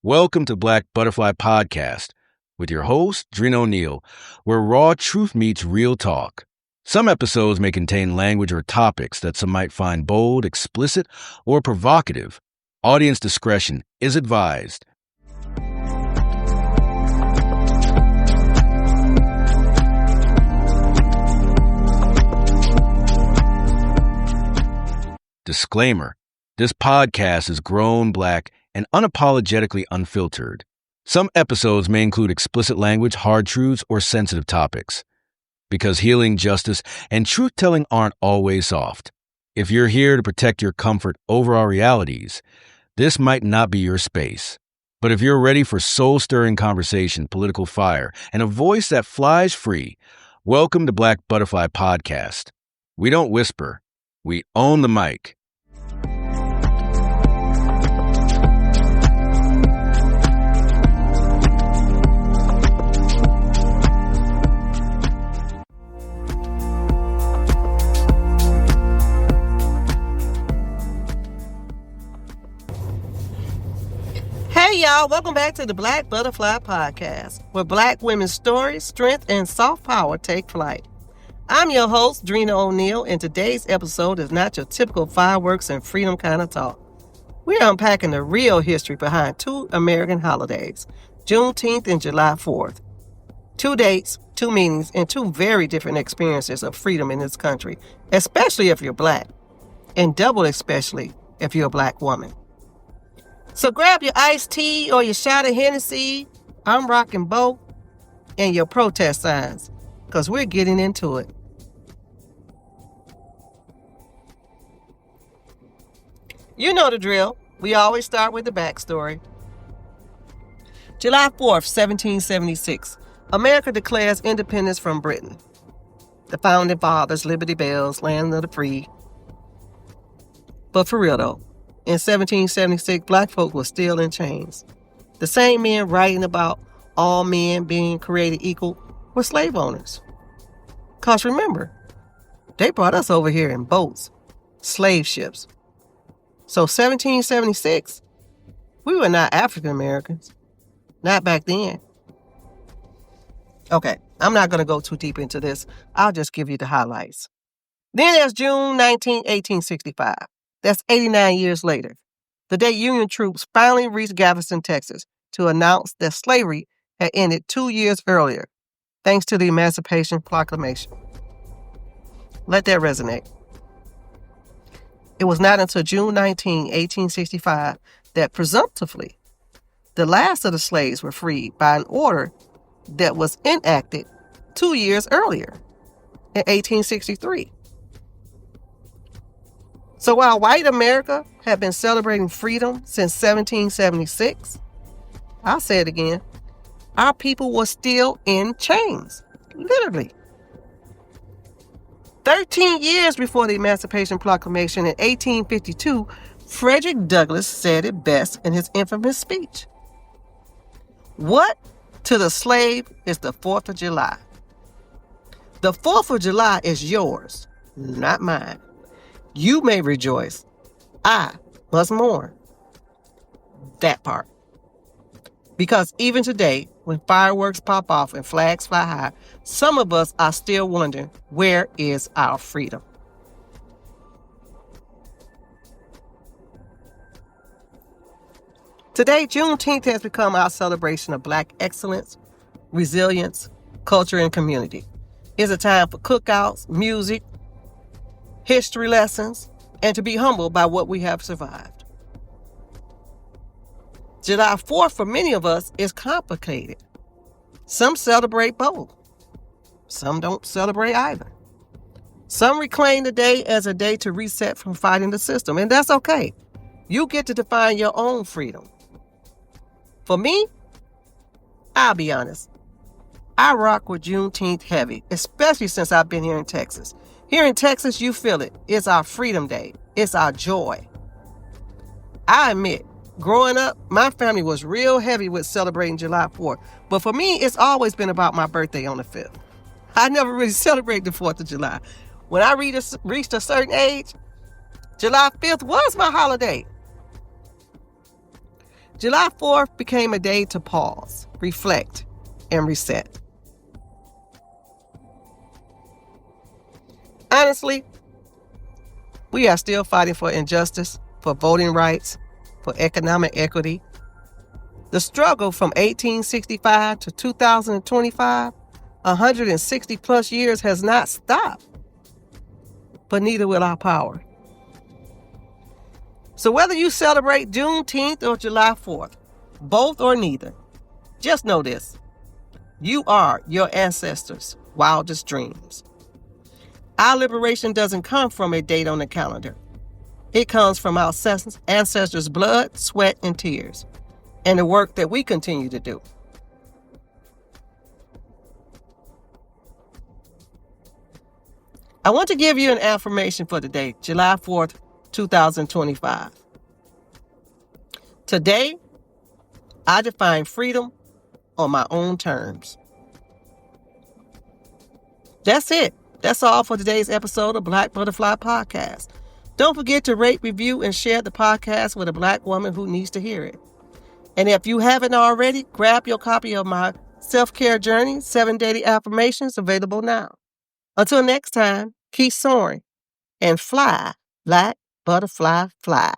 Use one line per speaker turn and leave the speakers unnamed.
Welcome to Black Butterfly Podcast with your host, Drina O'Neill, where raw truth meets real talk. Some episodes may contain language or topics that some might find bold, explicit, or provocative. Audience discretion is advised. Disclaimer: this podcast is grown, Black, and unapologetically unfiltered. Some episodes may include explicit language, hard truths, or sensitive topics. Because healing, justice, and truth-telling aren't always soft. If you're here to protect your comfort over our realities, this might not be your space. But if you're ready for soul-stirring conversation, political fire, and a voice that flies free, welcome to Black Butterfly Podcast. We don't whisper. We own the mic.
Hey y'all, welcome back to the Black Butterfly Podcast, where Black women's stories, strength, and soft power take flight. I'm your host, Drina O'Neill, and today's episode is not your typical fireworks and freedom kind of talk. We're unpacking the real history behind two American holidays, Juneteenth and July 4th. Two dates, two meanings, and two very different experiences of freedom in this country, especially if you're Black, and double especially if you're a Black woman. So grab your iced tea or your shot of Hennessy, I'm rocking both, and your protest signs, because we're getting into it. You know the drill. We always start with the backstory. July 4th, 1776, America declares independence from Britain. The founding fathers, Liberty Bells, land of the free. But for real though, in 1776, Black folk were still in chains. The same men writing about all men being created equal were slave owners. Because remember, they brought us over here in boats, slave ships. So 1776, we were not African Americans. Not back then. Okay, I'm not going to go too deep into this. I'll just give you the highlights. Then there's June 19, 1865. That's 89 years later, the day Union troops finally reached Galveston, Texas, to announce that slavery had ended 2 years earlier, thanks to the Emancipation Proclamation. Let that resonate. It was not until June 19, 1865, that presumptively, the last of the slaves were freed by an order that was enacted 2 years earlier, in 1863. So while white America had been celebrating freedom since 1776, I'll say it again, our people were still in chains, literally. 13 years before the Emancipation Proclamation in 1852, Frederick Douglass said it best in his infamous speech. What to the slave is the 4th of July? The 4th of July is yours, not mine. You may rejoice. I must mourn. That part. Because even today, when fireworks pop off and flags fly high, some of us are still wondering, where is our freedom? Today, Juneteenth has become our celebration of Black excellence, resilience, culture, and community. It's a time for cookouts, music, history lessons, and to be humbled by what we have survived. July 4th for many of us is complicated. Some celebrate both. Some don't celebrate either. Some reclaim the day as a day to reset from fighting the system, and that's okay. You get to define your own freedom. For me, I'll be honest, I rock with Juneteenth heavy, especially since I've been here in Texas. Here in Texas, you feel it. It's our freedom day. It's our joy. I admit, growing up, my family was real heavy with celebrating July 4th. But for me, it's always been about my birthday on the 5th. I never really celebrated the 4th of July. When I reached a certain age, July 5th was my holiday. July 4th became a day to pause, reflect, and reset. Honestly, we are still fighting for injustice, for voting rights, for economic equity. The struggle from 1865 to 2025, 160 plus years, has not stopped, but neither will our power. So whether you celebrate Juneteenth or July 4th, both or neither, just know this: you are your ancestors' wildest dreams. Our liberation doesn't come from a date on the calendar. It comes from our ancestors' blood, sweat, and tears, and the work that we continue to do. I want to give you an affirmation for today, July 4th, 2025. Today, I define freedom on my own terms. That's it. That's all for today's episode of Black Butterfly Podcast. Don't forget to rate, review, and share the podcast with a Black woman who needs to hear it. And if you haven't already, grab your copy of my Self-Care Journey, 7 Daily Affirmations, available now. Until next time, keep soaring and fly, Black Butterfly, fly.